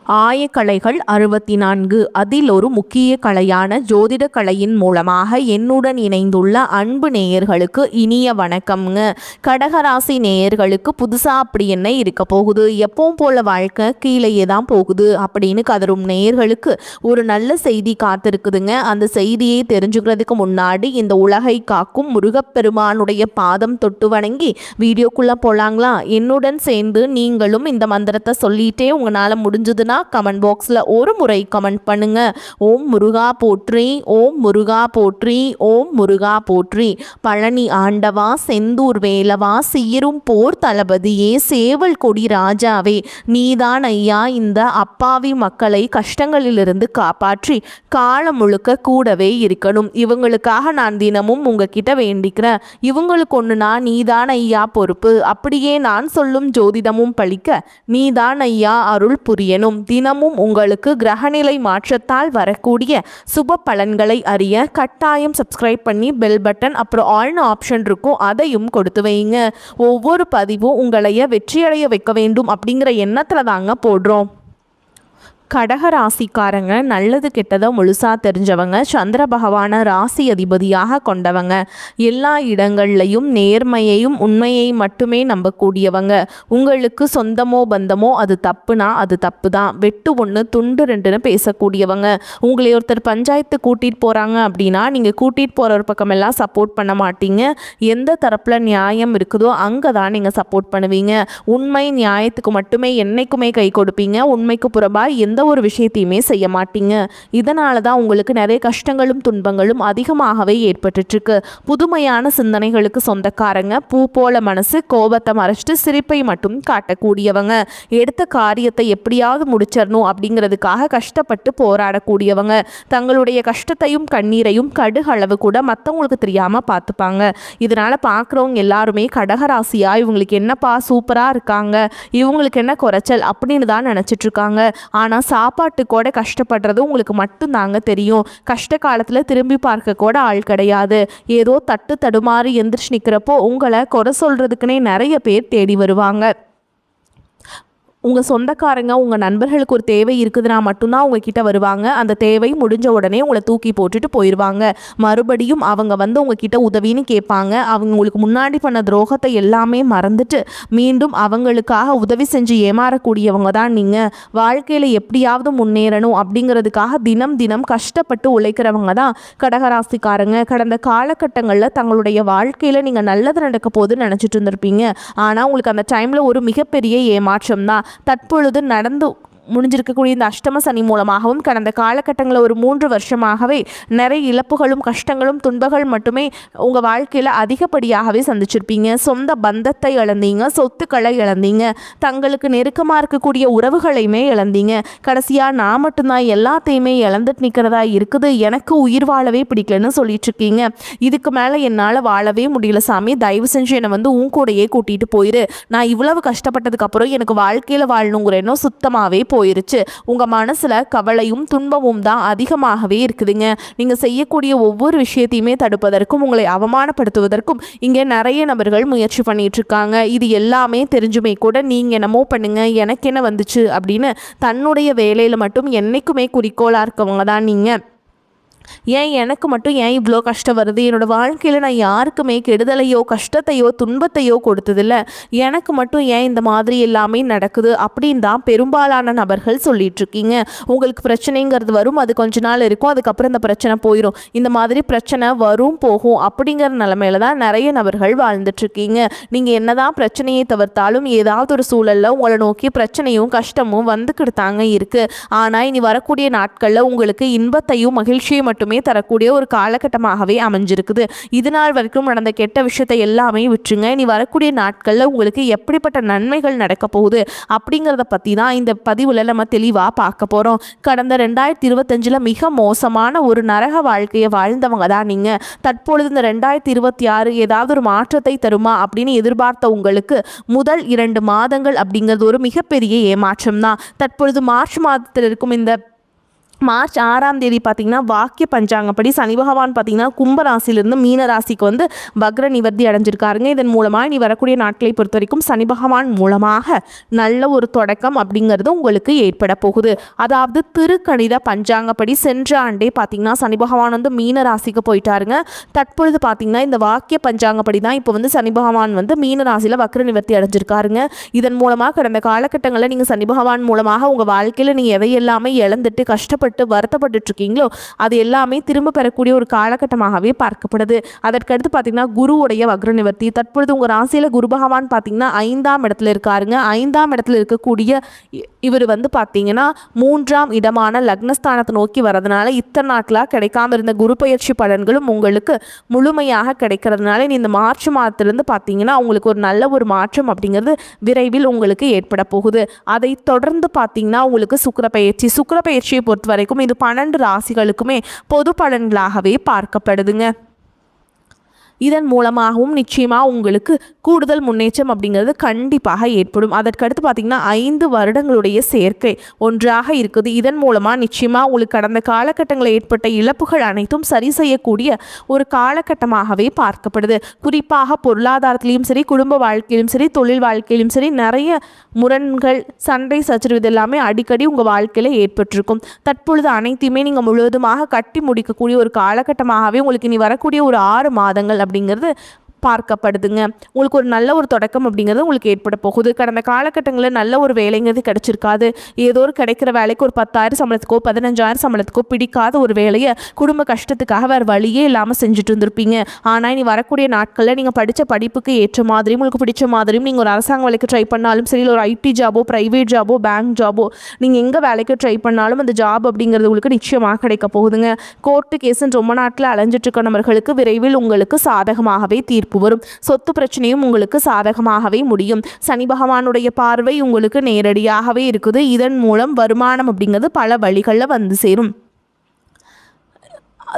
ஆயக்கலைகள் 64 அதில் ஒரு முக்கிய கலையான ஜோதிட கலையின் மூலமாக என்னுடன் இணைந்துள்ள அன்பு நேயர்களுக்கு இனிய வணக்கம்ங்க. கடகராசி நேயர்களுக்கு புதுசாக அப்படி என்ன இருக்க போகுது, எப்பவும் போல வாழ்க்கை கீழேயே தான் போகுது அப்படின்னு கதரும் நேயர்களுக்கு ஒரு நல்ல செய்தி காத்திருக்குதுங்க. அந்த செய்தியை தெரிஞ்சுக்கிறதுக்கு முன்னாடி இந்த உலகை காக்கும் முருகப்பெருமானுடைய பாதம் தொட்டு வணங்கி வீடியோக்குள்ளே போகலாங்களா? என்னுடன் சேர்ந்து நீங்களும் இந்த மந்திரத்தை சொல்லிட்டே உங்களால் முடிஞ்சதுன்னா கமெண்ட் பாக்ஸில் ஒரு முறை கமெண்ட் பண்ணுங்க. ஓம் முருகா போற்றி, ஓம் முருகா போற்றி, ஓம் முருகா போற்றி. பழனி ஆண்டவா, செந்தூர் வேலவா, சீரும் போர் தளபதியே, சேவல் கொடி ராஜாவே, நீதான் ஐயா இந்த அப்பாவி மக்களை கஷ்டங்களிலிருந்து காப்பாற்றி காலம் முழுக்க கூடவே இருக்கணும். இவங்களுக்காக நான் தினமும் உங்ககிட்ட வேண்டிக்கிறேன். இவங்களுக்கு ஒன்றுனா நீதான் ஐயா பொறுப்பு. அப்படியே நான் சொல்லும் ஜோதிடமும் பழிக்க நீதான் ஐயா அருள் புரியணும். தினமும் உங்களுக்கு கிரகநிலை மாற்றத்தால் வரக்கூடிய சுப பலன்களை அறிய கட்டாயம் சப்ஸ்கிரைப் பண்ணி பெல் பட்டன் அப்புறம் ஆல்னு ஆப்ஷன் இருக்கும், அதையும் கொடுத்து வைங்க. ஒவ்வொரு பதிவும் உங்களைய வெற்றியடைய வைக்க வேண்டும் அப்படிங்கிற எண்ணத்தில் தாங்க போடுறோம். கடகராசிக்காரங்க நல்லது கெட்டதை முழுசாக தெரிஞ்சவங்க, சந்திர பகவானை ராசி அதிபதியாக கொண்டவங்க, எல்லா இடங்கள்லையும் நேர்மையையும் உண்மையை மட்டுமே நம்பக்கூடியவங்க. உங்களுக்கு சொந்தமோ பந்தமோ அது தப்புனா அது தப்பு தான், வெட்டு ஒன்று துண்டு ரெண்டுன்னு பேசக்கூடியவங்க. உங்களை ஒருத்தர் பஞ்சாயத்து கூட்டிகிட்டு போகிறாங்க அப்படின்னா நீங்கள் கூட்டிகிட்டு போகிற ஒரு பக்கமெல்லாம் சப்போர்ட் பண்ண மாட்டீங்க. எந்த தரப்பில் நியாயம் இருக்குதோ அங்கே தான் நீங்கள் சப்போர்ட் பண்ணுவீங்க. உண்மை நியாயத்துக்கு மட்டுமே என்றைக்குமே கை கொடுப்பீங்க. உண்மைக்கு புறம்பாக எந்த ஒரு விஷயத்தையுமே செய்ய மாட்டீங்க. இதனால தான் உங்களுக்கு நிறைய கஷ்டங்களும் துன்பங்களும் அதிகமாகவே ஏற்பட்டுருக்கு. புதுமையான சிந்தனைகளுக்கு சொந்தக்காரங்க, பூ போல மனசு, கோபத்தை மறைச்சிட்டு சிரிப்பை மட்டும் காட்டக்கூடியவங்க, எடுத்த காரியத்தை எப்படியாவது முடிச்சிடணும் அப்படிங்கிறதுக்காக கஷ்டப்பட்டு போராடக்கூடியவங்க, தங்களுடைய கஷ்டத்தையும் கண்ணீரையும் கடுகளவு கூட மற்றவங்களுக்கு தெரியாமல் பார்த்துப்பாங்க. இதனால் பார்க்குறவங்க எல்லாருமே கடகராசியா இவங்களுக்கு என்னப்பா சூப்பராக இருக்காங்க, இவங்களுக்கு என்ன குறைச்சல் அப்படின்னு தான் நினச்சிட்ருக்காங்க. ஆனால் சாப்பாட்டு கூட கஷ்டப்படுறது உங்களுக்கு மட்டும்தாங்க தெரியும். கஷ்ட காலத்தில் திரும்பி பார்க்க கூட ஆள் கிடையாது. ஏதோ தட்டு தடுமாறி எந்திரிச்சு நிற்கிறப்போ உங்களை குறை சொல்கிறதுக்குன்னே நிறைய பேர் தேடி வருவாங்க. உங்கள் சொந்தக்காரங்க உங்கள் நண்பர்களுக்கு ஒரு தேவை இருக்குதுன்னா மட்டும்தான் உங்ககிட்ட வருவாங்க. அந்த தேவை முடிஞ்ச உடனே உங்களை தூக்கி போட்டுட்டு போயிடுவாங்க. மறுபடியும் அவங்க வந்து உங்ககிட்ட உதவின்னு கேட்பாங்க. அவங்க உங்களுக்கு முன்னாடி பண்ண துரோகத்தை எல்லாமே மறந்துட்டு மீண்டும் அவங்களுக்காக உதவி செஞ்சு ஏமாறக்கூடியவங்க தான் நீங்கள். வாழ்க்கையில் எப்படியாவது முன்னேறணும் அப்படிங்கிறதுக்காக தினம் தினம் கஷ்டப்பட்டு உழைக்கிறவங்க தான் கடகராசிக்காரங்க. கடந்த காலகட்டங்களில் தங்களுடைய வாழ்க்கையில் நீங்கள் நல்லது நடக்க போகுதுன்னு நினச்சிட்டு இருந்திருப்பீங்க. ஆனால் உங்களுக்கு அந்த டைமில் ஒரு மிகப்பெரிய ஏமாற்றம் தான். தற்பொழுது நடந்து முடிஞ்சிருக்கக்கூடிய இந்த அஷ்டம சனி மூலமாகவும் கடந்த காலகட்டங்களில் ஒரு 3 வருஷமாகவே நிறைய இழப்புகளும் கஷ்டங்களும் துன்பங்கள் மட்டுமே உங்கள் வாழ்க்கையில் அதிகப்படியாகவே சந்திச்சிருப்பீங்க. சொந்த பந்தத்தை இழந்தீங்க, சொத்துக்களை இழந்தீங்க, தங்களுக்கு நெருக்கமாக இருக்கக்கூடிய உறவுகளையுமே இழந்தீங்க. கடைசியாக நான் மட்டும்தான் எல்லாத்தையுமே இழந்துட்டு நிற்கிறதா இருக்குது, எனக்கு உயிர் வாழவே பிடிக்கலன்னு சொல்லிட்டு இருக்கீங்க. இதுக்கு மேலே என்னால் வாழவே முடியல சாமி, தயவு செஞ்சு என்னை வந்து உன் கூடையே கூட்டிகிட்டு போயிரு. நான் இவ்வளவு கஷ்டப்பட்டதுக்கப்புறம் எனக்கு வாழ்க்கையில் வாழணுங்கிற எண்ணம் சுத்தமாகவே போயிருச்சு. உங்கள் மனசில் கவலையும் துன்பமும் தான் அதிகமாகவே இருக்குதுங்க. நீங்கள் செய்யக்கூடிய ஒவ்வொரு விஷயத்தையுமே தடுப்பதற்கும் உங்களை அவமானப்படுத்துவதற்கும் இங்கே நிறைய நபர்கள் முயற்சி பண்ணிட்டு இருக்காங்க. இது எல்லாமே தெரிஞ்சுமே கூட நீங்கள் என்னமோ பண்ணுங்க, எனக்கு என்ன வந்துச்சு அப்படின்னு தன்னுடைய வேலையில் மட்டும் என்றைக்குமே குறிக்கோளாக இருக்கவங்க தான் நீங்கள். ஏன் எனக்கு மட்டும் ஏன் இவ்வளோ கஷ்டம் வருது, என்னோடய வாழ்க்கையில் நான் யாருக்குமே கெடுதலையோ கஷ்டத்தையோ துன்பத்தையோ கொடுத்ததில்ல, எனக்கு மட்டும் ஏன் இந்த மாதிரி எல்லாமே நடக்குது அப்படின்னு தான் பெரும்பாலான நபர்கள் சொல்லிகிட்ருக்கீங்க. உங்களுக்கு பிரச்சனைங்கிறது வரும், அது கொஞ்ச நாள் இருக்கும், அதுக்கப்புறம் இந்த பிரச்சனை போயிடும். இந்த மாதிரி பிரச்சனை வரும் போகும் அப்படிங்கிற நிலமையில தான் நிறைய நபர்கள் வாழ்ந்துட்டுருக்கீங்க. நீங்கள் என்ன தான் பிரச்சனையை தவிர்த்தாலும் ஏதாவது ஒரு சூழலில் உங்களை நோக்கி பிரச்சனையும் கஷ்டமும் வந்துக்கிட்டு தாங்க இருக்குது. ஆனால் இனி வரக்கூடிய நாட்களில் உங்களுக்கு இன்பத்தையும் மகிழ்ச்சியும் மட்டுமே தரக்கூடிய ஒரு காலகட்டமாகவே அமைஞ்சிருக்குது. இது நாள் வரைக்கும் நடந்த கெட்ட விஷயத்தை எல்லாமே விட்டுருங்க. இனி வரக்கூடிய நாட்களில் உங்களுக்கு எப்படிப்பட்ட நன்மைகள் நடக்க போகுது அப்படிங்கிறத பற்றி தான் இந்த பதிவில் நம்ம தெளிவாக பார்க்க போகிறோம். கடந்த 2025 மிக மோசமான ஒரு நரக வாழ்க்கையை வாழ்ந்தவங்க தான் நீங்கள். தற்பொழுது இந்த 2026 ஏதாவது ஒரு மாற்றத்தை தருமா அப்படின்னு எதிர்பார்த்த உங்களுக்கு முதல் 2 மாதங்கள் அப்படிங்கிறது ஒரு மிகப்பெரிய ஏமாற்றம் தான். தற்பொழுது மார்ச் மாதத்தில் இருக்கும் இந்த மார்ச் 6ஆம் தேதி பார்த்திங்கன்னா வாக்கிய பஞ்சாங்கப்படி சனி பகவான் பார்த்திங்கன்னா கும்பராசிலிருந்து மீன ராசிக்கு வந்து வக்ர நிவர்த்தி அடைஞ்சிருக்காருங்க. இதன் மூலமாக இனி வரக்கூடிய நாட்களை பொறுத்த வரைக்கும் சனி பகவான் மூலமாக நல்ல ஒரு தொடக்கம் அப்படிங்கிறது உங்களுக்கு ஏற்பட போகுது. அதாவது திருக்கணித பஞ்சாங்கப்படி சென்ற ஆண்டே பார்த்திங்கன்னா சனி பகவான் வந்து மீன ராசிக்கு போயிட்டாருங்க. தற்பொழுது பார்த்திங்கன்னா இந்த வாக்கிய பஞ்சாங்கப்படி தான் இப்போ வந்து சனி பகவான் வந்து மீன ராசியில் வக்ர நிவர்த்தி அடைஞ்சிருக்காருங்க. இதன் மூலமாக கடந்த காலகட்டங்களில் நீங்கள் சனி பகவான் மூலமாக உங்கள் வாழ்க்கையில் நீங்கள் எதையெல்லாமே இழந்துட்டு கஷ்டப்பட்டு வருத்தப்பட்டு இருக்கீங்களோ அது எல்லாமே திரும்ப பெறக்கூடிய ஒரு காலகட்டமாகவே பார்க்கப்படுது. அதற்கடுத்து பார்த்தீங்கன்னா குருவுடைய வக்ர நிவர்த்தி. தற்பொழுது உங்கள் ராசியில் குரு பகவான் பார்த்தீங்கன்னா 5ஆம் இடத்துல இருக்காருங்க. 5ஆம் இடத்துல இருக்கக்கூடிய இவர் வந்து பார்த்தீங்கன்னா 3ஆம் இடமான லக்னஸ்தானத்தை நோக்கி வரதுனால இத்தனை நாட்களாக கிடைக்காம இருந்த குரு பயிற்சி பலன்களும் உங்களுக்கு முழுமையாக கிடைக்கிறதுனால இந்த மார்ச் மாதத்திலிருந்து பார்த்தீங்கன்னா உங்களுக்கு ஒரு நல்ல ஒரு மாற்றம் அப்படிங்கிறது விரைவில் உங்களுக்கு ஏற்பட போகுது. அதை தொடர்ந்து பார்த்தீங்கன்னா உங்களுக்கு சுக்கிர பயிற்சியை பொறுத்த வரைக்கும் இது 12 ராசிகளுக்குமே பொது பலன்களாகவே பார்க்கப்படுதுங்க. இதன் மூலமாகவும் நிச்சயமாக உங்களுக்கு கூடுதல் முன்னேற்றம் அப்படிங்கிறது கண்டிப்பாக ஏற்படும். அதற்கடுத்து பார்த்திங்கன்னா 5 வருடங்களுடைய சேர்க்கை ஒன்றாக இருக்குது. இதன் மூலமாக நிச்சயமாக உங்களுக்கு கடந்த காலகட்டங்களில் ஏற்பட்ட இழப்புகள் அனைத்தும் சரி செய்யக்கூடிய ஒரு காலகட்டமாகவே பார்க்கப்படுது. குறிப்பாக பொருளாதாரத்திலையும் சரி, குடும்ப வாழ்க்கையிலும் சரி, தொழில் வாழ்க்கையிலும் சரி நிறைய முரண்கள், சண்டை சச்சரவு இதெல்லாமே அடிக்கடி உங்கள் வாழ்க்கையில் ஏற்பட்டிருக்கும். தற்பொழுது அனைத்தையுமே நீங்கள் முழுவதுமாக கட்டி முடிக்கக்கூடிய ஒரு காலகட்டமாகவே உங்களுக்கு இனி வரக்கூடிய ஒரு 6 மாதங்கள் அப்படிங்கிறது பார்க்கப்படுதுங்க. உங்களுக்கு ஒரு நல்ல ஒரு தொடக்கம் அப்படிங்கிறது உங்களுக்கு ஏற்பட போகுது. கடந்த காலகட்டங்களில் நல்ல ஒரு வேலைங்கிறது கிடைச்சிருக்காது. ஏதோ ஒரு கிடைக்கிற வேலைக்கு ஒரு 10,000 சம்பளத்துக்கோ 15,000 சம்பளத்துக்கோ பிடிக்காத ஒரு வேலையை குடும்ப கஷ்டத்துக்காக வேறு வழியே இல்லாமல் செஞ்சுட்டு இருந்திருப்பீங்க. ஆனால் இனி வரக்கூடிய நாட்களில் நீங்கள் படித்த படிப்புக்கு ஏற்ற மாதிரியும் உங்களுக்கு பிடிச்ச மாதிரியும் நீங்கள் ஒரு அரசாங்க வேலைக்கு ட்ரை பண்ணாலும் சரி, ஒரு ஐடி ஜாபோ, ப்ரைவேட் ஜாபோ, பேங்க் ஜாபோ, நீங்கள் எங்கே வேலைக்கு ட்ரை பண்ணாலும் அந்த ஜாப் அப்படிங்கிறது உங்களுக்கு நிச்சயமாக கிடைக்க போகுதுங்க. கோர்ட்டு கேஸுன்னு ரொம்ப நாட்டில் அலைஞ்சிட்டு இருக்க நபர்களுக்கு விரைவில் உங்களுக்கு சாதகமாகவே தீர்ப்பு வரும். சொத்து பிரச்சனையும் உங்களுக்கு சாதகமாகவே முடியும். சனி பகவானுடைய பார்வை உங்களுக்கு நேரடியாகவே இருக்குது. இதன் மூலம் வருமானம் அப்படிங்கிறது பல வழிகளில் வந்து சேரும்.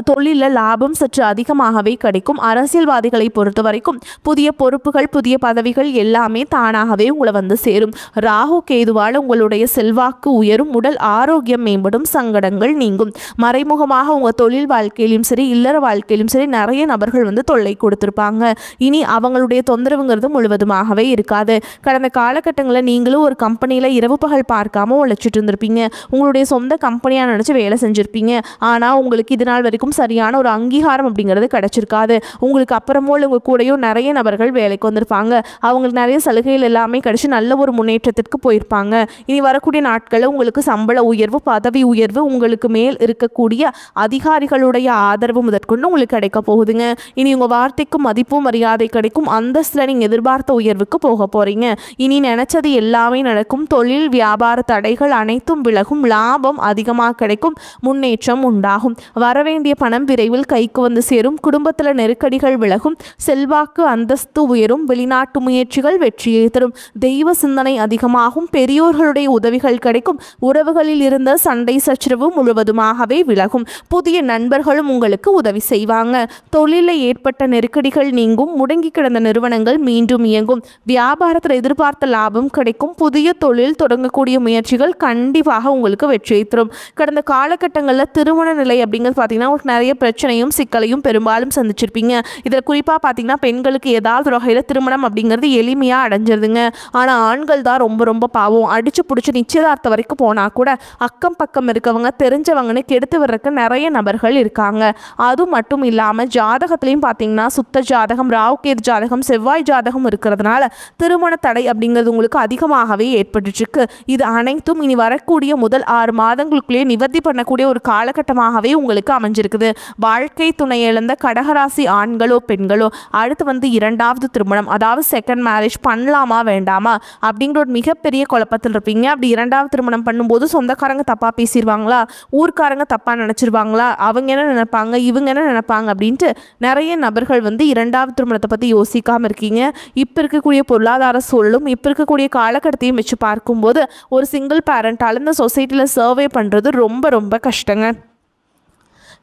தொழிலில் லாபம் சற்று அதிகமாகவே கிடைக்கும். அரசியல்வாதிகளை பொறுத்த வரைக்கும் புதிய பொறுப்புகள், புதிய பதவிகள் எல்லாமே தானாகவே உங்களை வந்து சேரும். ராகு கேதுவால் உங்களுடைய செல்வாக்கு உயரும், உடல் ஆரோக்கியம் மேம்படும், சங்கடங்கள் நீங்கும். மறைமுகமாக உங்கள் தொழில் வாழ்க்கையிலும் சரி, இல்லற வாழ்க்கையிலும் சரி நிறைய நபர்கள் வந்து தொல்லை கொடுத்துருப்பாங்க. இனி அவங்களுடைய தொந்தரவுங்கிறது முழுவதுமாகவே இருக்காது. கடந்த காலகட்டங்களில் நீங்களும் ஒரு கம்பெனியில் இரவு பகல் பார்க்காம உழைச்சிட்டு இருந்திருப்பீங்க. உங்களுடைய சொந்த கம்பெனியாக நினச்சி வேலை செஞ்சுருப்பீங்க. ஆனால் உங்களுக்கு இது நாள் வரைக்கும் சரியான ஒரு அங்கீகாரம் அப்படிங்கிறது கிடைச்சிருக்காது. உங்களுக்கு அப்புறமோ உங்கள் கூடயும் நிறைய நபர்கள் வேலைக்கு வந்திருப்பாங்க. அவங்களுக்கு நிறைய சலுகைகள் எல்லாமே கிடைச்சி நல்ல ஒரு முன்னேற்றத்திற்கு போயிருப்பாங்க. இனி வரக்கூடிய நாட்களில் உங்களுக்கு சம்பள உயர்வு, பதவி உயர்வு, உங்களுக்கு மேல் இருக்கக்கூடிய அதிகாரிகளுடைய ஆதரவு முதற்கொண்டு உங்களுக்கு கிடைக்க போகுதுங்க. இனி உங்கள் வார்த்தைக்கு மதிப்பும் மரியாதை கிடைக்கும். அந்தஸ்தில் நீங்கள் எதிர்பார்த்த உயர்வுக்கு போக போகிறீங்க. இனி நினைச்சது எல்லாமே நடக்கும். தொழில் வியாபார தடைகள் அனைத்தும் விலகும். லாபம் அதிகமாக கிடைக்கும். முன்னேற்றம் உண்டாகும். வரவேண்டிய பணம் விரைவில் கைக்கு வந்து சேரும். குடும்பத்தில் நெருக்கடிகள் விலகும். செல்வாக்கு அந்தஸ்து உயரும். வெளிநாட்டு முயற்சிகள் வெற்றியை தரும். தெய்வ சிந்தனை அதிகமாகும். பெரியோர்களுடைய உதவிகள் கிடைக்கும். உறவுகளில் இருந்த சண்டை சச்சரவு முழுவதுமாகவே விலகும். புதிய நண்பர்களும் உங்களுக்கு உதவி செய்வாங்க. தொழிலில் ஏற்பட்ட நெருக்கடிகள் நீங்கும். முடங்கி கிடந்த நிறுவனங்கள் மீண்டும் இயங்கும். வியாபாரத்தில் எதிர்பார்த்த லாபம் கிடைக்கும். புதிய தொழில் தொடங்கக்கூடிய முயற்சிகள் கண்டிப்பாக உங்களுக்கு வெற்றியை தரும். கடந்த காலகட்டங்களில் திருமண நிலை அப்படிங்கிறது பார்த்தீங்கன்னா நிறைய பிரச்சனையும் சிக்கலையும் பெரும்பாலும் சந்திச்சிருப்பீங்க. இதில் குறிப்பாக பார்த்தீங்கன்னா பெண்களுக்கு ஏதாவது ஒரு வகையில் திருமணம் அப்படிங்கிறது எளிமையாக அடைஞ்சிருதுங்க. ஆனால் ஆண்கள் தான் ரொம்ப ரொம்ப பாவம். அடிச்சு பிடிச்சி நிச்சயதார்த்தம் வரைக்கும் போனால் கூட அக்கம் பக்கம் இருக்கவங்க தெரிஞ்சவங்கன்னு கெடுத்து வர்றதுக்கு நிறைய நபர்கள் இருக்காங்க. அது மட்டும் இல்லாமல் ஜாதகத்திலையும் பார்த்தீங்கன்னா சுத்த ஜாதகம், ராவுகேது ஜாதகம், செவ்வாய் ஜாதகம் இருக்கிறதுனால திருமண தடை அப்படிங்கிறது உங்களுக்கு அதிகமாகவே ஏற்பட்டுருக்கு. இது அனைத்தும் இனி வரக்கூடிய முதல் 6 மாதங்களுக்குள்ளேயே நிவர்த்தி பண்ணக்கூடிய ஒரு காலகட்டமாகவே உங்களுக்கு அமைஞ்சிருக்குது. வாழ்க்கை துணை இழந்த கடகராசி ஆண்களோ பெண்களோ அடுத்து வந்து 2வது திருமணம், அதாவது செகண்ட் மேரேஜ் பண்ணலாமா வேண்டாமா அப்படிங்கிற ஒரு மிகப்பெரிய குழப்பத்தில் இருப்பீங்க. அப்படி 2வது திருமணம் பண்ணும்போது சொந்தக்காரங்க தப்பாக பேசிடுவாங்களா, ஊர்க்காரங்க தப்பாக நினச்சிருவாங்களா, அவங்க என்ன நினைப்பாங்க, இவங்க என்ன நினைப்பாங்க அப்படின்ட்டு நிறைய நபர்கள் வந்து 2வது திருமணத்தை பற்றி யோசிக்காமல் இருக்கீங்க. இப்போ இருக்கக்கூடிய பொருளாதார சூழலும் இப்போ இருக்கக்கூடிய காலகட்டத்தையும் வச்சு பார்க்கும்போது ஒரு சிங்கிள் பேரண்டால் இந்த சொசைட்டியில் சர்வே பண்ணுறது ரொம்ப ரொம்ப கஷ்டங்க.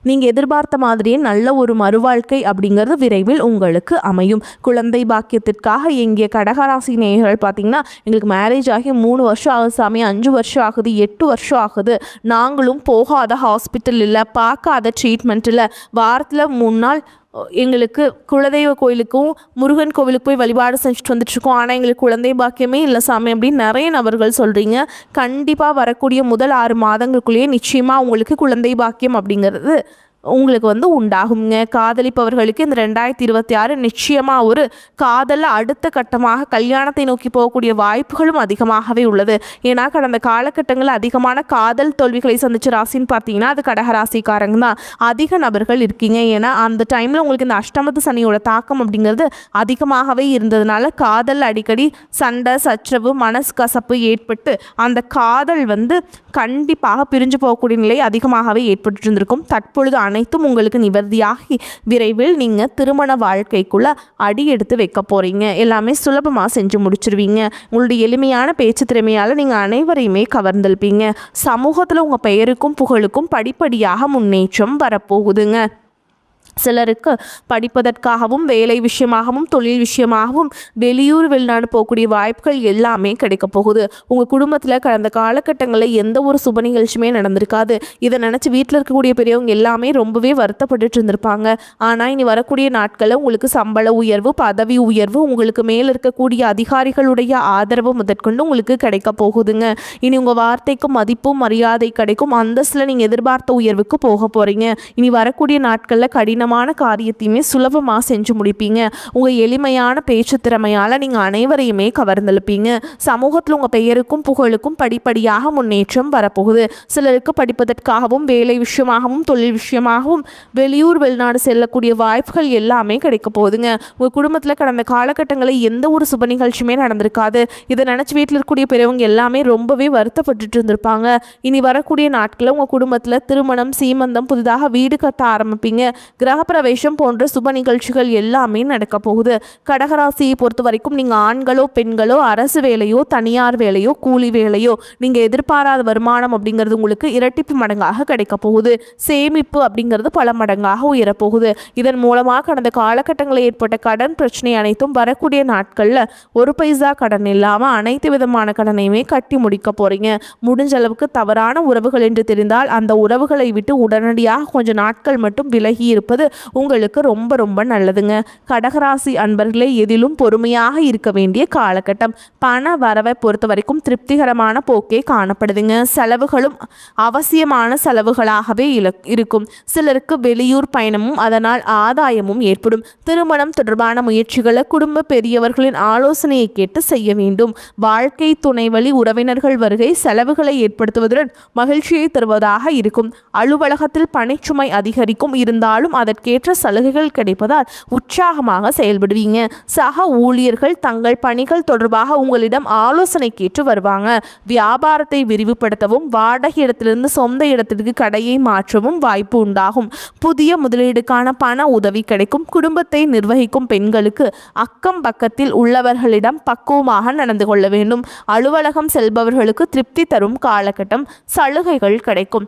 நீங்கள் எதிர்பார்த்த மாதிரியே நல்ல ஒரு மறுவாழ்க்கை அப்படிங்கிறது விரைவில் உங்களுக்கு அமையும். குழந்தை பாக்கியத்திற்காக எங்கிய கடகராசி நேயர்கள் பார்த்தீங்கன்னா, எங்களுக்கு மேரேஜ் ஆகி 3 வருஷம் ஆகுது சாமி, 5 வருஷம் ஆகுது, 8 வருஷம் ஆகுது, நாங்களும் போகாத ஹாஸ்பிட்டல் இல்லை, பார்க்காத ட்ரீட்மெண்ட் இல்லை, வாரத்தில் 3 நாள் எங்களுக்கு குலதெய்வ கோயிலுக்கும் முருகன் கோவிலுக்கு போய் வழிபாடு செஞ்சுட்டு வந்துட்டுருக்கோம், ஆனால் எங்களுக்கு குழந்தை பாக்கியமே இல்லை சாமி அப்படின்னு நிறைய நபர்கள் சொல்கிறீங்க. கண்டிப்பாக வரக்கூடிய முதல் 6 மாதங்களுக்குள்ளேயே நிச்சயமாக உங்களுக்கு குழந்தை பாக்கியம் அப்படிங்கிறது உங்களுக்கு உண்டாகுங்க. காதலிப்பவர்களுக்கு இந்த 2026 நிச்சயமாக ஒரு காதலில் அடுத்த கட்டமாக கல்யாணத்தை நோக்கி போகக்கூடிய வாய்ப்புகளும் அதிகமாகவே உள்ளது. ஏன்னா கடந்த காலகட்டங்களில் அதிகமான காதல் தோல்விகளை சந்திச்ச ராசின்னு பார்த்தீங்கன்னா அது கடகராசிக்காரங்க தான் அதிக நபர்கள் இருக்கீங்க. ஏன்னா அந்த டைமில் உங்களுக்கு இந்த அஷ்டமத்து சனியோட தாக்கம் அப்படிங்கிறது அதிகமாகவே இருந்ததுனால காதல் அடிக்கடி சண்டை சச்சரவு மனசு கசப்பு ஏற்பட்டு அந்த காதல் கண்டிப்பாக பிரிஞ்சு போகக்கூடிய நிலை அதிகமாகவே ஏற்பட்டு இருந்திருக்கும். தற்பொழுது அனைத்தும் உங்களுக்கு நிவர்த்தியாகி விரைவில் நீங்கள் திருமண வாழ்க்கைக்குள்ளே அடி எடுத்து வைக்க போகிறீங்க. எல்லாமே சுலபமாக செஞ்சு முடிச்சிருவீங்க. உங்களுடைய எளிமையான பேச்சு திறமையால் நீங்கள் அனைவரையுமே கவர்ந்திருப்பீங்க. சமூகத்தில் உங்கள் பெயருக்கும் புகழுக்கும் படிப்படியாக முன்னேற்றம் வரப்போகுதுங்க. சிலருக்கு படிப்பதற்காகவும் வேலை விஷயமாகவும் தொழில் விஷயமாகவும் வெளியூர் வெளிநாடு போகக்கூடிய வாய்ப்புகள் எல்லாமே கிடைக்க போகுது. உங்கள் குடும்பத்தில் கடந்த காலகட்டங்களில் எந்த ஒரு சுப நிகழ்ச்சியுமே நடந்திருக்காது. இதை நினச்சி வீட்டில் இருக்கக்கூடிய பெரியவங்க எல்லாமே ரொம்பவே வருத்தப்பட்டு இருந்திருப்பாங்க. ஆனால் இனி வரக்கூடிய நாட்களில் உங்களுக்கு சம்பள உயர்வு பதவி உயர்வு உங்களுக்கு மேலே இருக்கக்கூடிய அதிகாரிகளுடைய ஆதரவு முதற்கொண்டு உங்களுக்கு கிடைக்க போகுதுங்க. இனி உங்கள் வார்த்தைக்கு மதிப்பும் மரியாதை கிடைக்கும். அந்தஸ்தில் நீங்கள் எதிர்பார்த்த உயர்வுக்கு போக போகிறீங்க. இனி வரக்கூடிய நாட்களில் கடினமான காரியத்தையுமே சுலபமாக செஞ்சு முடிப்பீங்க. உங்கள் எளிமையான பேச்சு திறமையால் நீங்கள் அனைவரையுமே கவர்ந்தெழுப்பீங்க. சமூகத்தில் உங்கள் பெயருக்கும் புகழுக்கும் படிப்படியாக முன்னேற்றம் வரப்போகுது. சிலருக்கு படிப்பதற்காகவும் வேலை விஷயமாகவும் தொழில் விஷயமாகவும் வெளியூர் வெளிநாடு செல்லக்கூடிய வாய்ப்புகள் எல்லாமே கிடைக்க போகுதுங்க. உங்கள் குடும்பத்தில் கடந்த காலகட்டங்களில் எந்த ஒரு சுப நிகழ்ச்சியுமே நடந்திருக்காது. இதை நினச்சி வீட்டில் இருக்கக்கூடிய பெரியவங்க எல்லாமே ரொம்பவே வருத்தப்பட்டு இருந்திருப்பாங்க. இனி வரக்கூடிய நாட்களில் உங்கள் குடும்பத்தில் திருமணம் சீமந்தம் புதிதாக வீடு கட்ட ஆரம்பிப்பீங்க. கிரகப்பிரவேசம் போன்ற சுப நிகழ்ச்சிகள் எல்லாமே நடக்க போகுது. கடகராசியை பொறுத்த வரைக்கும் நீங்கள் ஆண்களோ பெண்களோ அரசு வேலையோ தனியார் வேலையோ கூலி வேலையோ நீங்கள் எதிர்பாராத வருமானம் அப்படிங்கிறது உங்களுக்கு இரட்டிப்பு மடங்காக கிடைக்க போகுது. சேமிப்பு அப்படிங்கிறது பல மடங்காக உயரப்போகுது. இதன் மூலமாக கடந்த காலகட்டங்களில் ஏற்பட்ட கடன் பிரச்சனை அனைத்தும் வரக்கூடிய நாட்களில் ஒரு பைசா கடன் இல்லாமல் அனைத்து விதமான கடனையுமே கட்டி முடிக்க போறீங்க. முடிஞ்ச அளவுக்கு தவறான உறவுகள் என்று தெரிந்தால் அந்த உறவுகளை விட்டு உடனடியாக கொஞ்சம் நாட்கள் மட்டும் விலகி இருப்பது உங்களுக்கு ரொம்ப ரொம்ப நல்லதுங்க. கடகராசி அன்பர்களே, எதிலும் பொறுமையாக இருக்க வேண்டிய காலகட்டம். பண வரவை பொறுத்த வரைக்கும் திருப்திகரமான போக்கே காணப்படுதுங்க. செலவுகளும் அவசியமான செலவுகளாகவே இருக்கும். சிலருக்கு வெளியூர் பயணமும் அதனால் ஆதாயமும் ஏற்படும். திருமணம் தொடர்பான முயற்சிகளை குடும்ப பெரியவர்களின் ஆலோசனையை கேட்டு செய்ய வேண்டும். வாழ்க்கை துணை வழி உறவினர்கள் வருகை செலவுகளை ஏற்படுத்துவதுடன் மகிழ்ச்சியை தருவதாக இருக்கும். அலுவலகத்தில் பணிச்சுமை அதிகரிக்கும். இருந்தாலும் அதற்கேற்ற சலுகைகள் கிடைப்பதால் உற்சாகமாக செயல்படுவீங்க. சக ஊழியர்கள் தங்கள் பணிகள் தொடர்பாக உங்களிடம் ஆலோசனை கேட்டு வருவாங்க. வியாபாரத்தை விரிவுபடுத்தவும் வாடகை இடத்திலிருந்து சொந்த இடத்திற்கு கடையை மாற்றவும் வாய்ப்பு உண்டாகும். புதிய முதலீடுக்கான பண உதவி கிடைக்கும். குடும்பத்தை நிர்வகிக்கும் பெண்களுக்கு அக்கம் பக்கத்தில் உள்ளவர்களிடம் பக்குவமாக நடந்து கொள்ள வேண்டும். அலுவலகம் செல்பவர்களுக்கு திருப்தி தரும் காலகட்டம். சலுகைகள் கிடைக்கும்.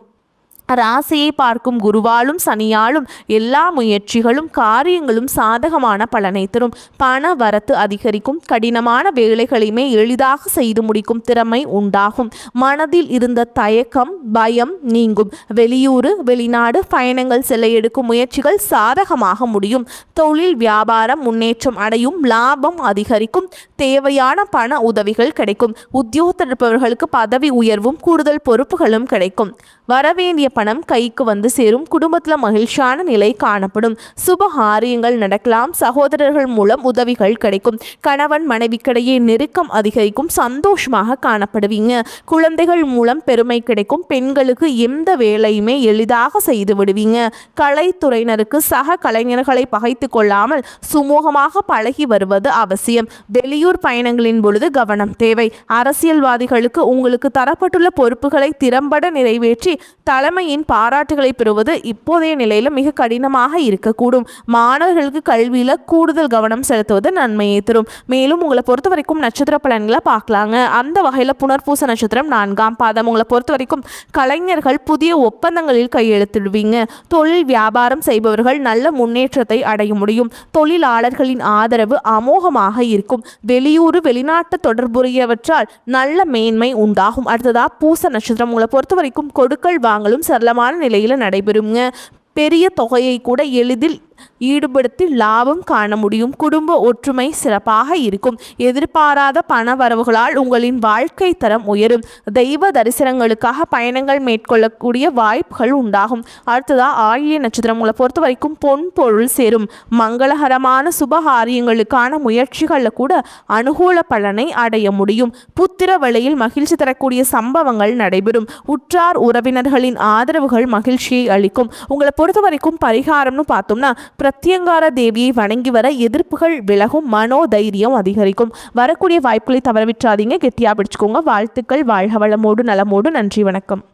ராசியை பார்க்கும் குருவாலும் சனியாலும் எல்லா முயற்சிகளும் காரியங்களும் சாதகமான பலனை தரும். பண வரத்து அதிகரிக்கும். கடினமான வேலைகளையுமே எளிதாக செய்து முடிக்கும் திறமை உண்டாகும். மனதில் இருந்த தயக்கம் பயம் நீங்கும். வெளியூர் வெளிநாடு பயணங்கள் செல்ல எடுக்கும் முயற்சிகள் சாதகமாக முடியும். தொழில் வியாபாரம் முன்னேற்றம் அடையும். லாபம் அதிகரிக்கும். தேவையான பண உதவிகள் கிடைக்கும். உத்தியோகத்தில் இருப்பவர்களுக்கு பதவி உயர்வும் கூடுதல் பொறுப்புகளும் கிடைக்கும். வரவேண்டிய பணம் கைக்கு வந்து சேரும். குடும்பத்தில் மகிழ்ச்சியான நிலை காணப்படும். சுபகாரியங்கள் நடக்கலாம். சகோதரர்கள் மூலம் உதவிகள் கிடைக்கும். கணவன் மனைவிக்கிடையே நெருக்கம் அதிகரிக்கும். சந்தோஷமாக காணப்படுவீங்க. குழந்தைகள் மூலம் பெருமை கிடைக்கும். பெண்களுக்கு எந்த வேலையுமே எளிதாக செய்து விடுவீங்க. கலைத்துறையினருக்கு சக கலைஞர்களை பகைத்து கொள்ளாமல் சுமூகமாக பழகி வருவது அவசியம். வெளியூர் பயணங்களின் பொழுது கவனம் தேவை. அரசியல்வாதிகளுக்கு உங்களுக்கு தரப்பட்டுள்ள பொறுப்புகளை திறம்பட நிறைவேற்றி தலைமை தாயின் பாராட்டுகளை பெறுவது இப்போதைய நிலையில் மிக கடினமாக இருக்கக்கூடும். மாணவர்களுக்கு கல்வியில் கூடுதல் கவனம் செலுத்துவது நன்மையை தரும். மேலும் உங்களை பொறுத்த வரைக்கும் நட்சத்திர பலன்களை பார்க்கலாங்க. அந்த வகையில் புனர்பூச நட்சத்திரம் 4ஆம் பாதம். உங்களை பொறுத்த வரைக்கும் கலைஞர்கள் புதிய ஒப்பந்தங்களில் கையெழுத்திடுவீங்க. தொழில் வியாபாரம் செய்பவர்கள் நல்ல முன்னேற்றத்தை அடைய முடியும். தொழிலாளர்களின் ஆதரவு அமோகமாக இருக்கும். வெளியூர் வெளிநாட்டு தொடர்புடையவற்றால் நல்ல மேன்மை உண்டாகும். அடுத்ததா பூச நட்சத்திரம். உங்களை பொறுத்த வரைக்கும் கொடுக்கல் வாங்கலும் சரளமான நிலையில் நடைபெறுங்க. பெரிய தொகையை கூட எளிதில் ஈடுபடுத்தி லாபம் காண முடியும். குடும்ப ஒற்றுமை சிறப்பாக இருக்கும். எதிர்பாராத பண வரவுகளால் உங்களின் வாழ்க்கை தரம் உயரும். தெய்வ தரிசனங்களுக்காக பயணங்கள் மேற்கொள்ளக்கூடிய வாய்ப்புகள் உண்டாகும். அடுத்ததா ஆயில்ய நட்சத்திரம். உங்களை பொறுத்த வரைக்கும் பொன் பொருள் சேரும். மங்களகரமான சுபகாரியங்களுக்கான முயற்சிகளில் கூட அனுகூல பலனை அடைய முடியும். புத்திர வழியில் மகிழ்ச்சி தரக்கூடிய சம்பவங்கள் நடைபெறும். உற்றார் உறவினர்களின் ஆதரவுகள் மகிழ்ச்சியை அளிக்கும். உங்களை பொறுத்த வரைக்கும் பரிகாரம்னு பார்த்தோம்னா பிரத்யங்கார தேவியை வணங்கி வர எதிர்ப்புகள் விலகும். மனோதைரியம் அதிகரிக்கும். வரக்கூடிய வாய்ப்புகளை தவறவிட்டாதீங்க. கெட்டியா பிடிச்சுக்கோங்க. வாழ்த்துக்கள். வாழ்க வளமோடு நலமோடு. நன்றி, வணக்கம்.